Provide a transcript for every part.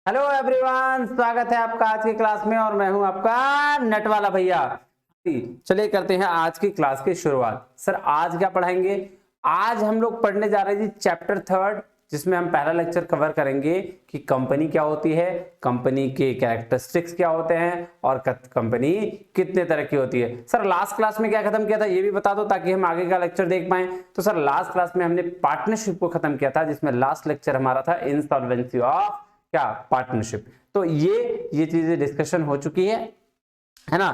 Hello everyone, स्वागत है आपका आज की क्लास में और मैं हूं आपका नेट वाला भैया। चलिए करते हैं आज की क्लास की शुरुआत। सर आज क्या पढ़ाएंगे? आज हम लोग पढ़ने जा रहे हैं जी चैप्टर 3, जिसमें हम पहला लेक्चर कवर करेंगे कि कंपनी क्या होती है, कंपनी के कैरेक्टरिस्टिक्स क्या होते हैं और कंपनी कितने तरह की होती है। सर लास्ट क्लास में क्या खत्म किया था ये भी बता दो ताकि हम आगे का लेक्चर देख पाए। तो सर लास्ट क्लास में हमने पार्टनरशिप को खत्म किया था, जिसमें लास्ट लेक्चर हमारा था इंसॉल्वेंसी ऑफ क्या पार्टनरशिप। तो ये चीजें डिस्कशन हो चुकी है ना।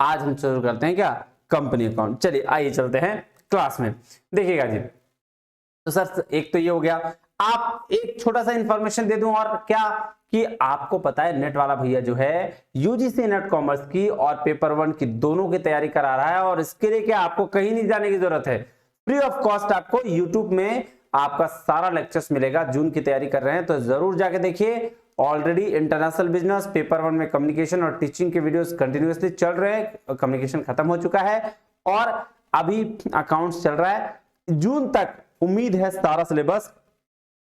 आज हम शुरू करते हैं क्या, कंपनी अकाउंट। चलिए आइए चलते हैं क्लास में, देखिएगा जी। तो सर एक तो ये हो गया। आप एक छोटा सा इंफॉर्मेशन दे दूं और क्या कि आपको पता है नेट वाला भैया जो है यूजीसी नेट कॉमर्स की और पेपर 1 की दोनों की तैयारी करा रहा है, और इसके लिए क्या आपको कहीं नहीं जाने की जरूरत है। फ्री ऑफ कॉस्ट आपको यूट्यूब में आपका सारा लेक्चर्स मिलेगा। जून की तैयारी कर रहे हैं तो जरूर जाके देखिए। ऑलरेडी इंटरनेशनल बिजनेस, पेपर 1 में कम्युनिकेशन और टीचिंग के वीडियोस कंटिन्यूअसली चल रहे हैं। कम्युनिकेशन खत्म हो चुका है और अभी अकाउंट्स चल रहा है। जून तक उम्मीद है सारा सिलेबस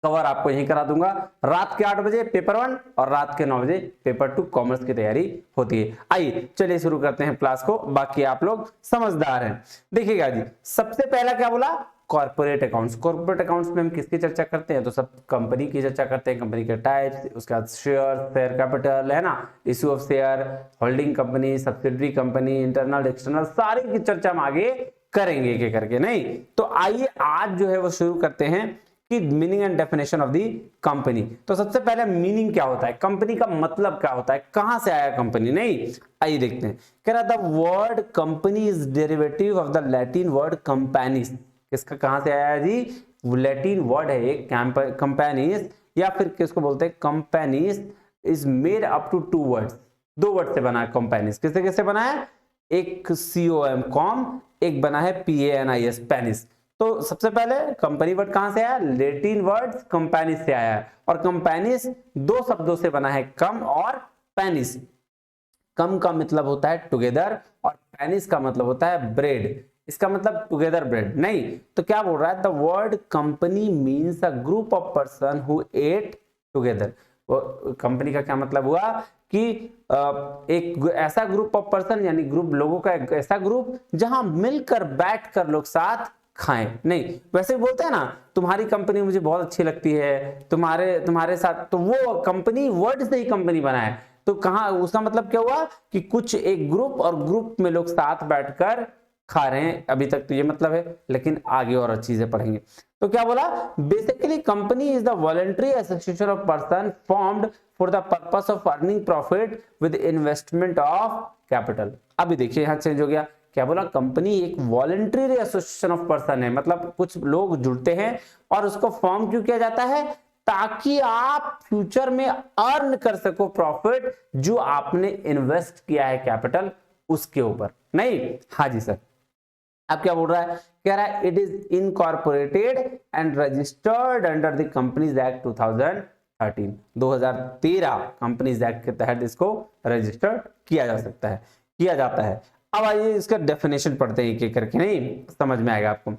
कवर आपको यहीं करा दूंगा। रात के 8 बजे पेपर 1 और रात के 9 बजे पेपर 2 कॉमर्स की तैयारी होती है। आइए चलिए शुरू करते हैं क्लास को, बाकी आप लोग समझदार हैं। देखिएगा जी, सबसे पहला क्या बोला, कॉर्पोरेट अकाउंट्स। कॉर्पोरेट अकाउंट्स में हम किसकी चर्चा करते हैं? तो सब कंपनी की चर्चा करते हैं, कंपनी के टाइप्स, उसके बाद शेयर कैपिटल है ना, issue of share, holding company, subsidiary company, internal external, सारी की चर्चा हम आगे करेंगे एक एक करके। नहीं तो आइए आज जो है वो शुरू करते हैं कि meaning and definition of the company. तो सबसे पहले मीनिंग क्या होता है, कंपनी का मतलब क्या होता है, कहां से आया कंपनी। नहीं आइए देखते हैं। कह रहा the word company is derivative of the Latin word companies. किसका कहां से आया है जी? लैटिन वर्ड है एक कंपैनीज, या फिर किसको बोलते हैं companies, is made up to 2 words. 2 word से बना है कंपैनीज। किससे किससे बना है? एक COM कॉम, एक बना है PANIS पैनिस। तो सबसे पहले कंपनी वर्ड कहां से आया? लैटिन वर्ड कंपैनिस से आया है, और कंपैनिस 2 शब्दों से बना है, कम और पैनिस। कम का मतलब होता है टुगेदर और पैनिस का मतलब होता है ब्रेड। इसका मतलब टुगेदर ब्रेड। नहीं तो क्या बोल रहा है, the word company means a group of person who ate together. Company का क्या मतलब हुआ कि एक ऐसा ग्रुप ऑफ पर्सन, यानी ग्रुप लोगों का एक ऐसा ग्रुप जहां मिलकर बैठकर लोग साथ खाएं। नहीं वैसे बोलते हैं ना, तुम्हारी कंपनी मुझे बहुत अच्छी लगती है, तुम्हारे साथ, तो वो कंपनी वर्ड से ही कंपनी बना है। तो कहां उसका मतलब क्या हुआ कि कुछ एक ग्रुप और ग्रुप में लोग साथ बैठकर खा रहे हैं। अभी तक तो ये मतलब है, लेकिन आगे और चीजें पढ़ेंगे। तो क्या बोला, basically company is the voluntary association of person formed for the purpose of earning profit with investment of capital. अभी देखिए यहां चेंज हो गया। क्या बोला, कंपनी एक वॉलंटरी एसोसिएशन ऑफ पर्सन है, मतलब कुछ लोग जुड़ते हैं। और उसको फॉर्म क्यों किया जाता है? ताकि आप फ्यूचर में अर्न कर सको प्रॉफिट जो आपने इन्वेस्ट किया है कैपिटल उसके ऊपर। नहीं हाँ जी सर। अब क्या बोल रहा है, कह रहा है it is incorporated and registered under the companies act 2013। 2013 companies act के तहत इसको रजिस्टर्ड किया जा सकता है, किया जाता है। अब आइए इसका डेफिनेशन पढ़ते हैं एक एक करके, नहीं समझ में आएगा आपको।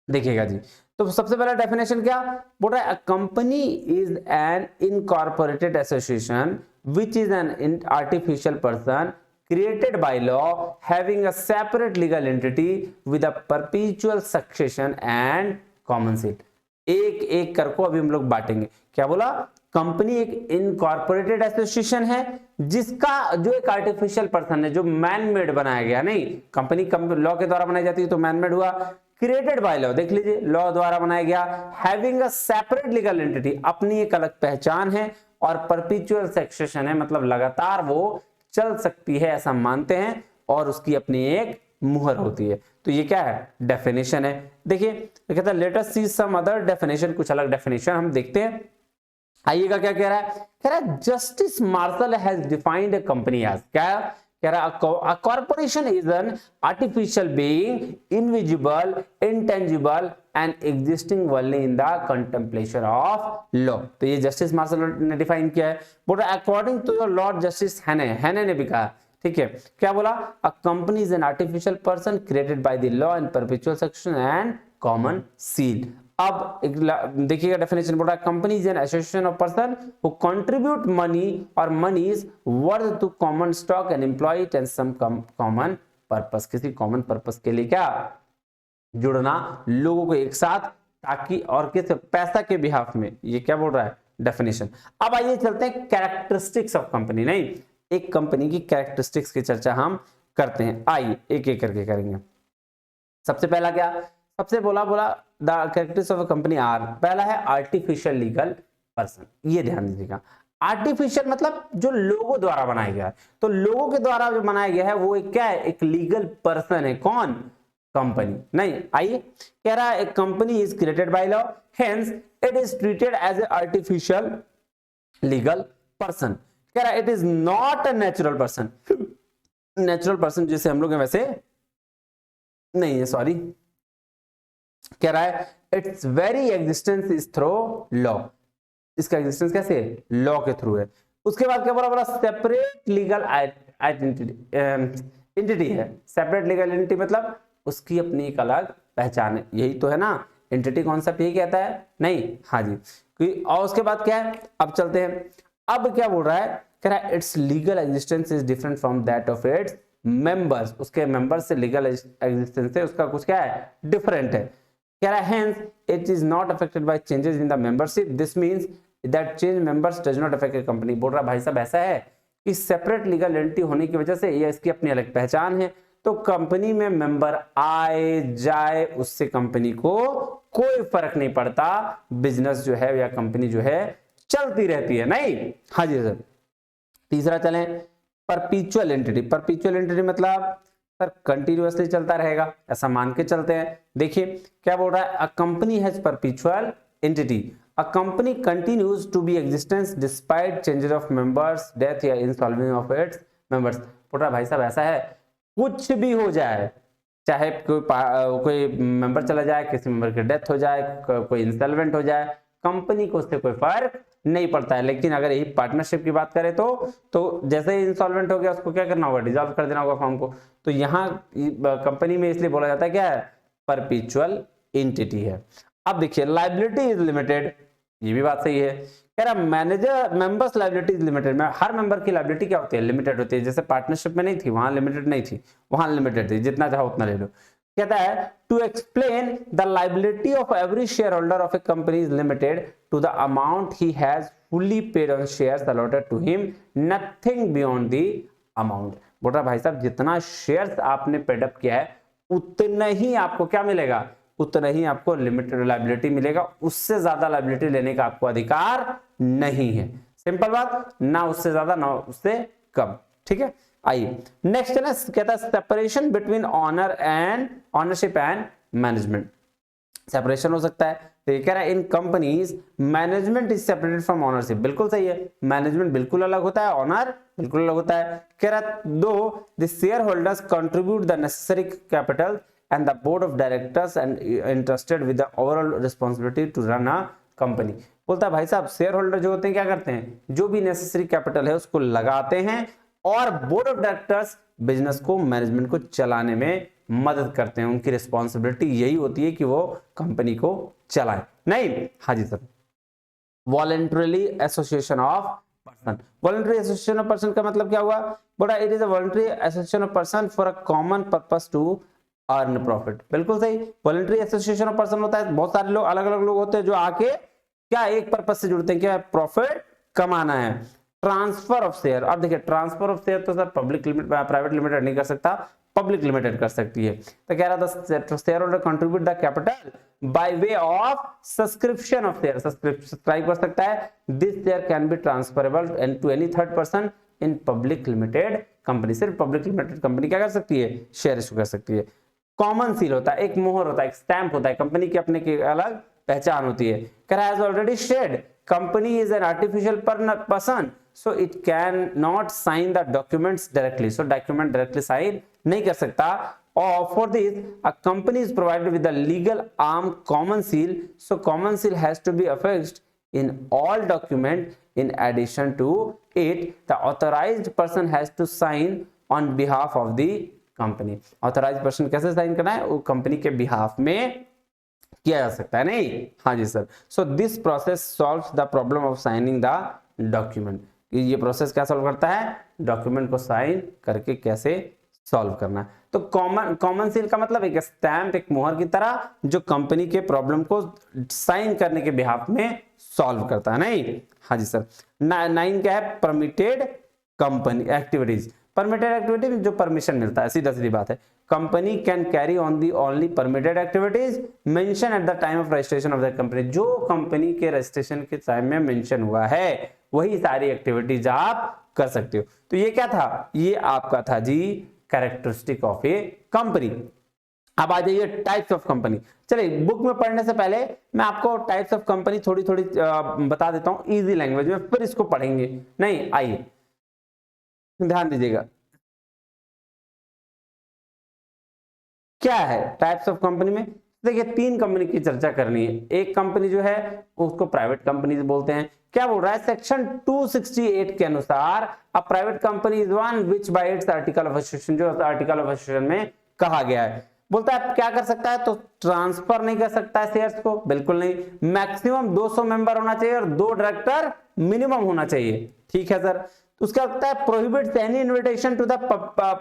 देखिएगा जी, तो सबसे पहला डेफिनेशन क्या बोल रहा है, company is N incorporated association which is an artificial person created by law having a separate legal entity with a perpetual succession and common seat। एक एक कर को अभी हम लोग बांटेंगे। क्या बोला, कंपनी एक इनकॉर्पोरेटेड एसोसिएशन है जिसका जो एक आर्टिफिशियल पर्सन है, जो मैन मेड बनाया गया। नहीं कंपनी लॉ के द्वारा बनाई जाती है तो मैन मेड हुआ। क्रिएटेड बाय लॉ, देख लीजिए लॉ द्वारा बनाया गया। Having a separate legal entity, अपनी एक अलग पहचान है। और परपेचुअल सक्सेशन है, मतलब लगातार वो चल सकती है ऐसा मानते हैं, और उसकी अपनी एक मुहर होती है। तो ये क्या है, डेफिनेशन है। देखिए कहता है लेट अस सी सम अदर डेफिनेशन, कुछ अलग डेफिनेशन हम देखते हैं। आइएगा क्या कह रहा है, कह रहा है justice Marshall has defined a company as, क्या कह रहा है, corporation is an artificial being, invisible, intangible and existing only in the contemplation of law. तो ये जस्टिस मार्शल ने डिफाइन किया है। बोल रहा है according to your lord justice Haney ने भी कहा। ठीक है, क्या बोला, a company is an artificial person created by the law in perpetual succession and common seal. अब देखिएगा डेफिनेशन बोल रहा है, company is an association of person who contribute money और money is worth to common stock and employ and some common purpose, किसी common purpose के लिए क्या जुड़ना लोगों को एक साथ, ताकि और किस पैसा के बिहाफ में, ये क्या बोल रहा है डेफिनेशन। अब आइए चलते हैं कैरेक्टरिस्टिक्स ऑफ कंपनी, नहीं एक कंपनी की कैरेक्टरिस्टिक्स की चर्चा हम करते हैं। आइए एक एक करके करेंगे। सबसे पहला क्या, सबसे बोला the characteristics of a company are, पहला है आर्टिफिशियल लीगल पर्सन। ये ध्यान दीजिएगा, आर्टिफिशियल मतलब जो लोगों द्वारा बनाया गया है, तो लोगों के द्वारा जो बनाया गया है वो एक क्या है, एक लीगल पर्सन है। कौन, कंपनी। नहीं, आइए कह रहा है company is created by law, hence it is treated as a artificial legal person. कह रहा है it is not a natural person, natural person जैसे हम लोग हैं वैसे नहीं है, सॉरी, कह रहा है it's very existence is through law, इसका एग्जिस्टेंस कैसे है, लॉ के थ्रू है। उसके बाद क्या बोला, सेपरेट लीगल एंटिटी है। सेपरेट लीगल एंटिटी मतलब उसकी अपनी एक अलग पहचान है, यही तो है ना एंटिटी कॉन्सेप्ट, यही कहता है नहीं, हाँ जी। और उसके बाद क्या है, अब चलते हैं, अब क्या बोल रहा है, कह रहा है it's legal existence is different from that of its members, उसके मेंबर्स से लीगल एग्जिस्टेंस है उसका कुछ क्या है, डिफरेंट है। कह रहा है hence it is not affected by changes in the membership, this means that change members does not affect A company. बोल रहा भाई साहब ऐसा है कि सेपरेट लीगल एंटिटी होने की वजह से ये इसकी अपनी अलग पहचान है, तो कंपनी में मेंबर आए जाए उससे कंपनी को कोई फर्क नहीं पड़ता, बिजनेस जो है या कंपनी जो है चलती रहती है। नहीं, हाँ जी सर। तीसरा चलें, परपीचुअल एंटिटी। परपीचुअल एंटिटी मतलब सर कंटिन्यूअसली चलता रहेगा, ऐसा मान के चलते हैं। देखिए क्या बोल रहा है, a company has perpetual entity, a company continues to be existence despite changes of members, death या इंसॉल्विंग ऑफ इट्स मेंबर्स। बोल रहा भाई साहब ऐसा है कुछ भी हो जाए, चाहे कोई मेंबर चला जाए, किसी मेंबर की डेथ हो जाए, कोई इंसॉल्वेंट हो जाए, कंपनी को उससे कोई फर्क नहीं पड़ता है। लेकिन अगर यही पार्टनरशिप की बात करें तो जैसे ही इंसॉल्वेंट हो गया उसको क्या करना होगा, डिसॉल्व कर देना होगा फॉर्म को। तो यहाँ कंपनी में इसलिए बोला जाता है क्या है, परपीचुअल एंटिटी है। अब देखिए लायबिलिटी इज लिमिटेड, ये भी बात सही है। कह रहा manager members liability is limited में हर मेंबर की लायबिलिटी क्या होती है, लिमिटेड होती है। जैसे पार्टनरशिप में नहीं थी, वहां लिमिटेड नहीं थी, वहां लिमिटेड थी, जितना चाहो उतना ले लो। कहता है to explain the liability of every shareholder of a company is limited to the amount he has fully paid on shares allotted to him, nothing beyond the amount. बोल रहा भाई साहब जितना शेयर्स आपने पेड अप किया है उतना ही आपको क्या मिलेगा, उतना ही आपको लिमिटेड लायबिलिटी मिलेगा, उससे ज्यादा लायबिलिटी लेने का आपको अधिकार नहीं है। सिंपल बात, ना उससे ज्यादा ना उससे कम, ठीक है। आइए नेक्स्ट है ना, कहता है separation between owner and ownership and management. Separation हो सकता है, तो ये कह रहा है in companies management is separated from ownership. बिल्कुल सही है, मैनेजमेंट बिल्कुल अलग होता है, ऑनर बिल्कुल अलग होता है। कह रहा है दो the share holders contribute the necessary capital and the board of directors and entrusted with the overall responsibility to run a company। बोलता है भाई साहब शेयर होल्डर जो होते हैं क्या करते हैं, जो भी नेसेसरी कैपिटल है उसको लगाते हैं और बोर्ड ऑफ डायरेक्टर्स बिजनेस को, मैनेजमेंट को चलाने में मदद करते हैं। उनकी रिस्पॉन्सिबिलिटी यही होती है कि वो कंपनी को चलाएं। नहीं, हाँ जी sir. Voluntarily association of person, voluntary association of person का मतलब क्या हुआ, बोला it is a voluntary association of person for a common purpose to earn profit. बिल्कुल सही, वॉलंटरी एसोसिएशन ऑफ पर्सन होता है, बहुत सारे लोग अलग अलग लोग होते हैं जो आके क्या एक पर्पस से जुड़ते हैं, क्या प्रॉफिट कमाना है। ट्रांसफर ऑफ शेयर, अब देखिए ट्रांसफर ऑफ शेयर तो sir public limited private limited नहीं कर सकता, पब्लिक लिमिटेड कर सकती है। तो कह रहा था shareholder contribute the capital by way of subscription of share, subscribe कर सकता है। This share can be transferable and to any third person in public limited company. सिर्फ पब्लिक लिमिटेड कंपनी क्या कर सकती है, शेयर इशू कर सकती है। कॉमन सील होता है, एक मोहर होता है, एक स्टैंप होता है, कंपनी की अपने की अलग पहचान होती है। Has already said company is an artificial person so it can not sign the documents directly, so document directly sign नहीं कर सकता। और for this a company is provided with the legal arm common seal, so common seal has to be affixed in all document. In addition to it, the authorized person has to sign on behalf of the company. Authorise person कैसे sign करना है, वो company के behalf में किया जा सकता है, नहीं? हाँ जी sir. So this process solves the problem of signing the document. ये प्रोसेस क्या सॉल्व करता है? डॉक्यूमेंट को साइन करके कैसे सॉल्व करना है। तो कॉमन सील का मतलब एक स्टैम्प, एक मोहर की तरह, जो कंपनी के प्रॉब्लम को साइन करने के बिहाफ में सॉल्व करता है, नहीं? हाँ जी सर। 9 क्या है? Permitted company activities. Permitted activity में जो परमिशन मिलता है, सीधा सीधी बात है। Company can carry on the only permitted activities mention at the time of registration of the company. जो कंपनी के रजिस्ट्रेशन के टाइम में मेंशन हुआ है वही सारी एक्टिविटीज आप कर सकते हो। तो ये क्या था? ये आपका था जी कैरेक्टरिस्टिक ऑफ ए कंपनी। अब आ जाइए टाइप्स ऑफ कंपनी। चलिए, बुक में पढ़ने से पहले मैं आपको टाइप्स ऑफ कंपनी थोड़ी थोड़ी बता देता हूं इजी लैंग्वेज में, फिर इसको पढ़ेंगे। नहीं, आइए ध्यान दीजिएगा। क्या है टाइप्स ऑफ कंपनी में? देखिए, 3 कंपनी की चर्चा करनी है। एक कंपनी जो है उसको प्राइवेट कंपनीज बोलते हैं। क्या बोल रहा है? सेक्शन 268 के अनुसार अ private company is one which bye it's article of association, जो आर्टिकल ऑफ एसोसिएशन में कहा गया है। बोलता है क्या कर सकता है? तो ट्रांसफर नहीं कर सकता है शेयर्स को, बिल्कुल नहीं। मैक्सिमम 200 मेंबर होना चाहिए और 2 डायरेक्टर मिनिमम होना चाहिए। ठीक है सर। उसका लगता है prohibits any invitation to the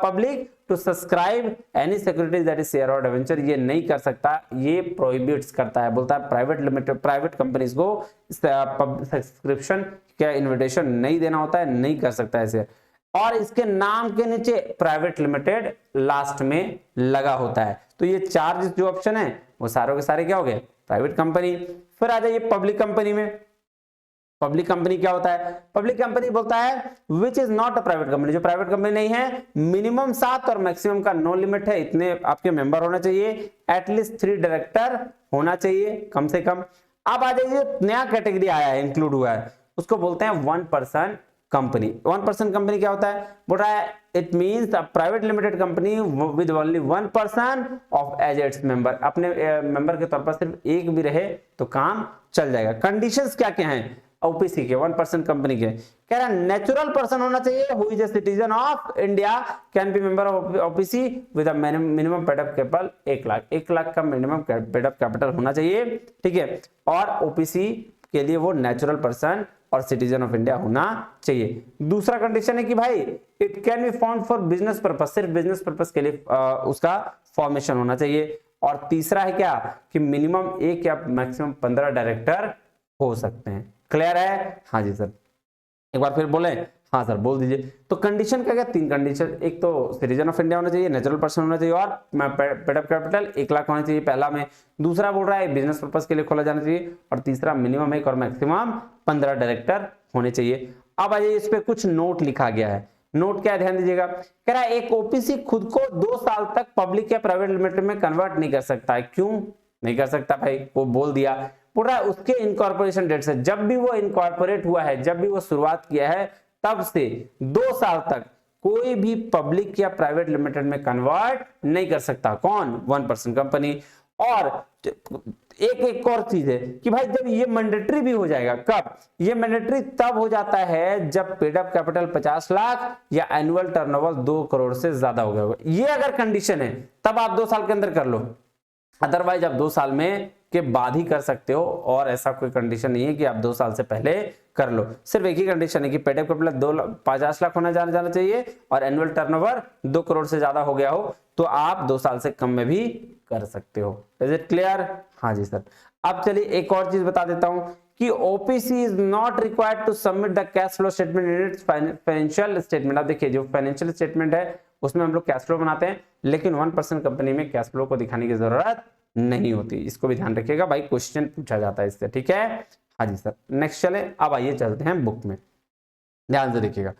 public to subscribe any securities that is share और डिवेंचर। ये नहीं कर सकता, ये प्रोहिबिट्स करता है। बोलता है प्राइवेट लिमिटेड, प्राइवेट कंपनीज को सब्सक्रिप्शन क्या इन्विटेशन नहीं देना होता है, नहीं कर सकता ऐसे। और इसके नाम के नीचे प्राइवेट लिमिटेड लास्ट में लगा होता है। तो ये चार्ज जो ऑप्शन है वो सारों के सारे क्या हो गए? Private company. फिर आ जाइए पब्लिक कंपनी में। पब्लिक कंपनी क्या होता है? पब्लिक कंपनी बोलता है which is not a private company, जो प्राइवेट कंपनी नहीं है, मिनिमम 7 और मैक्सिमम का नो लिमिट है, इतने आपके मेंबर होना चाहिए, एटलीस्ट 3 डायरेक्टर होना चाहिए कम से कम। अब आ जाइए, नया कैटेगरी आया है, इंक्लूड हुआ है, उसको बोलते हैं 1 पर्सन कंपनी। 1 पर्सन कंपनी क्या होता है? बोल रहा है it means a private limited company with only 1 person of as its member. अपने मेंबर के तौर पर सिर्फ एक भी रहे तो काम चल जाएगा। कंडीशंस क्या क्या हैं ओपीसी के, 1 पर्सन कंपनी के? कह रहा है नेचुरल पर्सन होना चाहिए who is a citizen of India, can be member of OPC with a minimum paid up capital 1 lakh. 1 lakh का मिनिमम पेड अप कैपिटल होना चाहिए, ठीक है। और ओपीसी के लिए वो नेचुरल पर्सन और सिटीजन ऑफ इंडिया होना चाहिए। दूसरा कंडीशन है कि भाई it can be found for business purpose, सिर्फ बिजनेस पर्पस के लिए उसका फॉर्मेशन होना चाहिए। और तीसरा है क्या कि मिनिमम 1 या मैक्सिमम 15 डायरेक्टर हो सकते हैं। क्लियर है? हाँ जी सर। एक बार फिर बोले। हाँ सर बोल दीजिए। तो कंडीशन का क्या? 3 कंडीशन। एक तो सिटीजन ऑफ इंडिया होना चाहिए, नेचुरल पर्सन होना चाहिए और पेड अप कैपिटल 1 लाख होना चाहिए पहला में। दूसरा बोल रहा है बिजनेस पर्पस के लिए खोला जाना चाहिए और तीसरा मिनिमम 1 और मैक्सिमम 15 डायरेक्टर होने चाहिए। अब आइए इस पे कुछ नोट लिखा गया है। नोट क्या है? ध्यान दीजिएगा। कह रहा है एक ओपीसी खुद को 2 साल तक पब्लिक या प्राइवेट लिमिटेड में कन्वर्ट नहीं कर सकता है। क्यों नहीं कर सकता भाई? वो बोल दिया। बोल रहा है उसके इनकॉर्पोरेशन डेट से, जब भी वो इनकॉर्पोरेट हुआ है, जब भी वो शुरुआत किया है, तब से 2 साल तक कोई भी पब्लिक या प्राइवेट लिमिटेड में कन्वर्ट नहीं कर सकता। कौन? 1 पर्सन कंपनी। और एक और चीज है कि भाई जब ये मैंडेटरी भी हो जाएगा, कब? ये मैंडेटरी तब हो जाता है जब पेड अप कैपिटल 50 लाख या एनुअल टर्नओवर 2 करोड़ से ज्यादा हो गया होगा। ये अगर कंडीशन है तब आप 2 साल के अंदर कर लो, अदरवाइज आप 2 साल में के बाद ही कर सकते हो। और ऐसा कोई कंडीशन नहीं है कि आप 2 साल से पहले कर लो। सिर्फ एक ही कंडीशन है कि पेड अप कैपिटल 50 लाख होना जाना चाहिए और एनुअल टर्नओवर 2 करोड़ से ज्यादा हो गया हो, तो आप 2 साल से कम में भी कर सकते हो। Is it clear? हाँ जी सर। अब चलिए एक और चीज बता देता हूं कि OPC is not required to submit the cash flow statement in its financial statement. अब देखिए जो फाइनेंशियल स्टेटमेंट है उसमें हम लोग कैश फ्लो बनाते हैं, लेकिन 1 पर्सन कंपनी में कैश फ्लो को दिखाने की जरूरत नहीं होती। इसको भी ध्यान रखिएगा भाई, क्वेश्चन पूछा जाता है इससे, ठीक है? हाँ जी सर। नेक्स्ट चले। अब आइए चलते हैं बुक में, ध्यान से देखिएगा।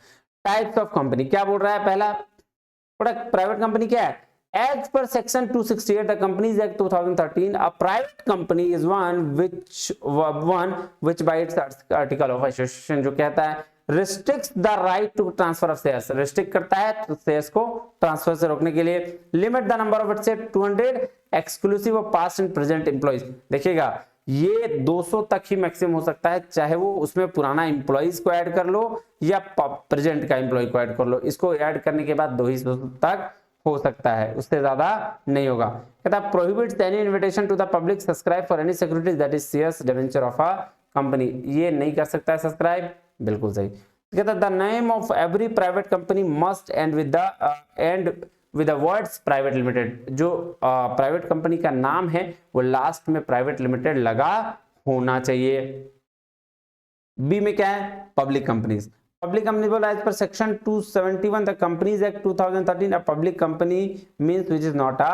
टाइप्स ऑफ कंपनी क्या बोल रहा है? पहला प्रोडक्ट प्राइवेट कंपनी क्या है? As per section 268 the Companies Act 2013, a private company is one which by its article of association जो कहता है restricts the right to transfer of shares, restrict करता है शेयर्स को ट्रांसफर से रोकने के लिए। limit the number of its 200 exclusive of past and present employees। देखिएगा ये 200 तक ही मैक्सिमम हो सकता है, चाहे वो उसमें पुराना एम्प्लॉइज को ऐड कर लो या प्रेजेंट का एम्प्लॉय को ऐड कर लो। इसको ऐड करने के बाद 200 तक हो सकता है, उससे ज्यादा नहीं होगा। कहता है prohibits any invitation to the public subscribe for any securities that is shares debenture of a company, ये नहीं कर सकता है सब्सक्राइब, बिल्कुल सही। कहता है the name of every private company must and with the words private limited, जो प्राइवेट कंपनी का नाम है वो लास्ट में प्राइवेट लिमिटेड लगा होना चाहिए। बी में क्या है, पब्लिक कंपनीज। पब्लिक कंपनी बोला as per section 271 the companies act 2013 a public company means which is not a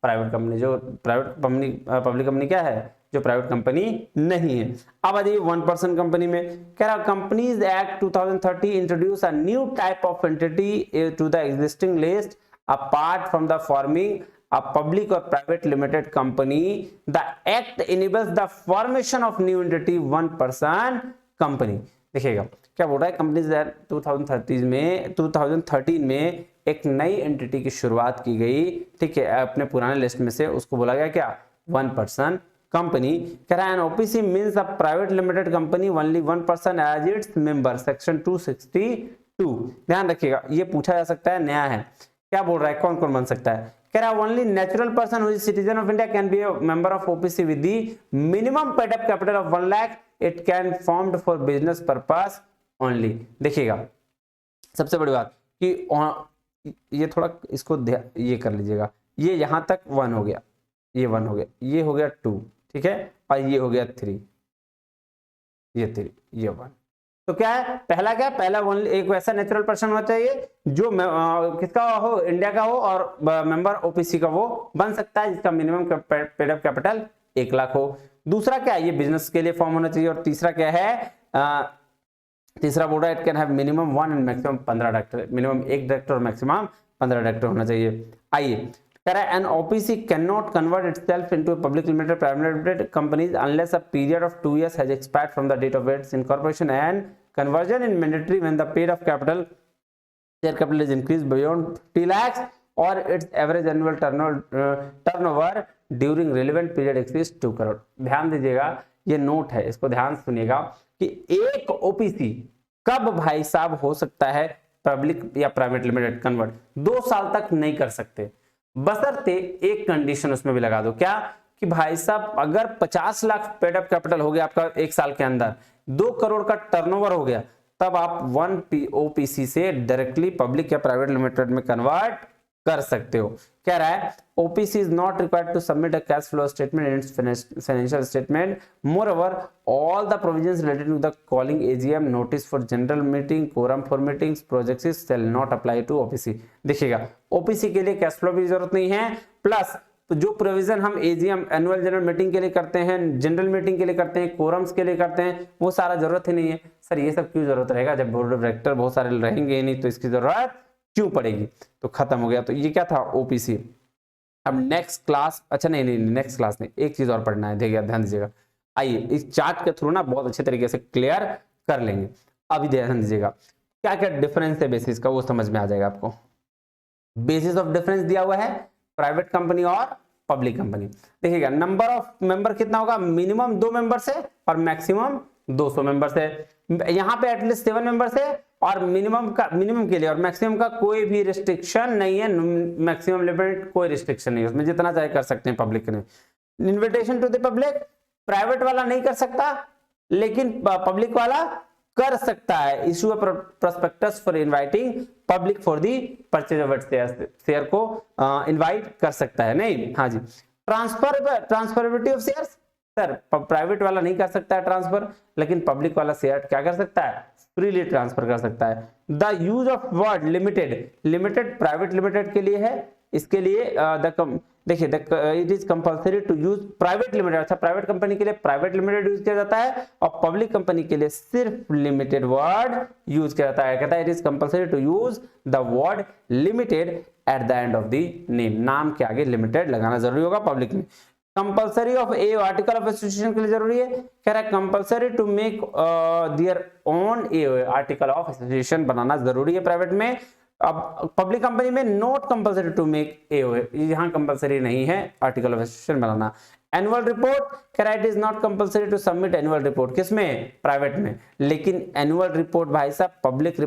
private company, जो प्राइवेट कंपनी पब्लिक कंपनी क्या है, जो प्राइवेट कंपनी नहीं है। अब आ जाइए 1% कंपनी में, कह रहा companies act 2030 introduce a new type of entity to the existing list apart from the forming a public or private limited company. The act enables the formation of new entity 1% company। देखिएगा क्या बोल रहा है, companies act 2013 में एक नई entity की शुरुआत की गई, ठीक है, अपने पुराने लिस्ट में से, उसको बोला गया क्या 1% कंपनी। कह रहा है an OPC means a private limited company only 1% as its member, section 262। ध्यान रखिएगा ये पूछा जा सकता है, नया है। क्या बोल रहा है, कौन कौन बन सकता है, कह रहा है only natural person who is citizen of India can be a member of OPC with the minimum paid up capital of 1 lakh, it can formed for business purpose only. देखिएगा सबसे बड़ी बात कि ये थोड़ा इसको ये कर लीजिएगा, ये यहां तक 1 हो गया, ये 1 हो गया, ये हो गया 2, ठीक है, और ये हो गया 3, ये 3, ये 1। तो क्या है, पहला क्या, पहला ओनली एक वैसा नेचुरल पर्सन होना चाहिए जो किसका हो, इंडिया का हो, और मेंबर ओपीसी का वो बन सकता है जिसका minimum paid up capital 1 lakh हो। दूसरा क्या है, ये बिजनेस के लिए फॉर्म होना चाहिए। और तीसरा क्या है, तीसरा बोल रहा है it can have minimum 1 and maximum 15 director, minimum 1 director और मैक्सिमम 15 डायरेक्टर होना चाहिए। आइए कह रहा है an OPC cannot convert itself into a public limited private limited companies unless a period of 2 years has expired from the date of its incorporation and conversion in mandatory when the paid of capital share capital is increased beyond 50 lakhs or its average annual turnover during relevant period exceeds 2 crore। ध्यान दीजिएगा ये note है, इसको ध्यान सुनिएगा कि एक OPC कब भाई साहब हो सकता है पब्लिक या प्राइवेट लिमिटेड कन्वर्ट, 2 साल तक नहीं कर सकते, बशर्ते एक कंडीशन उसमें भी लगा दो, क्या कि भाई साहब अगर 50 लाख पेड अप कैपिटल हो गया आपका 1 साल के अंदर, 2 करोड़ का टर्नओवर हो गया, तब आप 1 ओपीसी से डायरेक्टली पब्लिक या प्राइवेट लिमिटेड में कन्वर्ट कर सकते हो। कह रहा है OPC is not required to submit a cash flow statement in its financial statement, moreover all the provisions related to the calling AGM, notice for general meeting, quorum for meetings, projects shall not apply to OPC. देखिएगा OPC के लिए cash flow की जरूरत नहीं है, plus तो जो provision हम एजीएम एनुअल जनरल मीटिंग के लिए करते हैं, जनरल मीटिंग के लिए करते हैं, कोरम्स के लिए करते हैं, वो सारा जरूरत ही नहीं है। सर ये सब क्यों जरूरत रहेगा, जब बोर्ड ऑफ डायरेक्टर बहुत सारे रहेंगे ही नहीं तो इसकी जरूरत क्यों पड़ेगी। तो खत्म हो गया। तो ये क्या था ओपीसी। अब नेक्स्ट क्लास, अच्छा नहीं नेक्स्ट क्लास नहीं, एक चीज और पढ़ना है, देखिए ध्यान दीजिएगा। आइए इस चार्ट के थ्रू ना बहुत अच्छे तरीके से क्लियर कर लेंगे। अभी ध्यान दीजिएगा क्या क्या डिफरेंस है बेसिस का, वो समझ में आ जाएगा आपको। बेसिस ऑफ डिफरेंस दिया हुआ है प्राइवेट कंपनी और पब्लिक कंपनी। देखिएगा नंबर ऑफ मेंबर कितना होगा, मिनिमम 2 मेंबर से और मैक्सिमम 200 मेंबर से। यहाँ पे एटलीस्ट 7 मेंबर से और मिनिमम के लिए और मैक्सिमम का कोई भी रिस्ट्रिक्शन नहीं है, मैक्सिमम लिमिट कोई रिस्ट्रिक्शन नहीं है उसमें, जितना चाहे कर सकते हैं पब्लिक ने। Invitation to the public private वाला नहीं कर सकता लेकिन पब्लिक वाला कर सकता है। Issue prospectus for inviting public for the purchase of share को इनवाइट कर सकता है, नहीं हाँ जी। Transferability of shares, sir private वाला नहीं कर सकता है ट्रांसफर, लेकिन पब्लिक वाला शेयर क्या कर सकता है, फ्रीली ट्रांसफर कर सकता है। The use of word limited, limited private limited के लिए है, इसके लिए देखिए it is compulsory to use private limited. अच्छा प्राइवेट कंपनी के लिए प्राइवेट लिमिटेड यूज किया जाता है और पब्लिक कंपनी के लिए सिर्फ लिमिटेड वर्ड यूज किया जाता है। कहता है it is compulsory to use the word limited at the end of the name, नाम के आगे लिमिटेड लगाना जरूरी होगा पब्लिक में। Compulsory of a article of association के लिए जरूरी है, कह रहा है compulsory to make their own a article of association बनाना जरूरी है प्राइवेट में। अब पब्लिक कंपनी में not compulsory to make a, यहां कंपल्सरी नहीं है article of association banana. Annual report, कह रहा है it is not compulsory to submit annual report, किसमें, प्राइवेट में, लेकिन एनुअल रिपोर्ट भाई साहब पब्लिक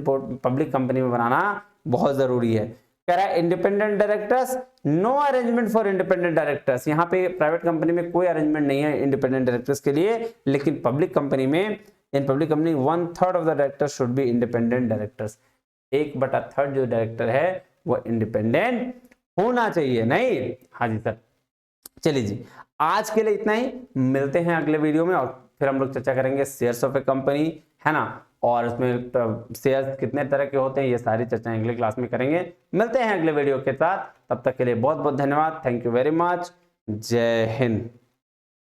कंपनी में बनाना बहुत जरूरी है। कह रहा है independent directors, no arrangement for independent directors. यहाँ पे प्राइवेट कंपनी में कोई अरेंजमेंट नहीं है इंडिपेंडेंट डायरेक्टर्स के लिए, लेकिन पब्लिक कंपनी में, in public company 1/3 of the directors should be independent directors. 1/3 जो डायरेक्टर है वो इंडिपेंडेंट होना चाहिए, नहीं? हाँ जी सर। चलिए जी, आज के लिए इतना ही, मिलते हैं अगले वीडियो में, और फिर हम लोग चर्चा करेंगे शेयर्स ऑफ ए कंपनी, है ना, और उसमें शेयर्स कितने तरह के होते हैं, ये सारी चर्चाएं अगले क्लास में करेंगे। मिलते हैं अगले वीडियो के साथ, तब तक के लिए बहुत बहुत धन्यवाद। Thank you very much. जय हिंद।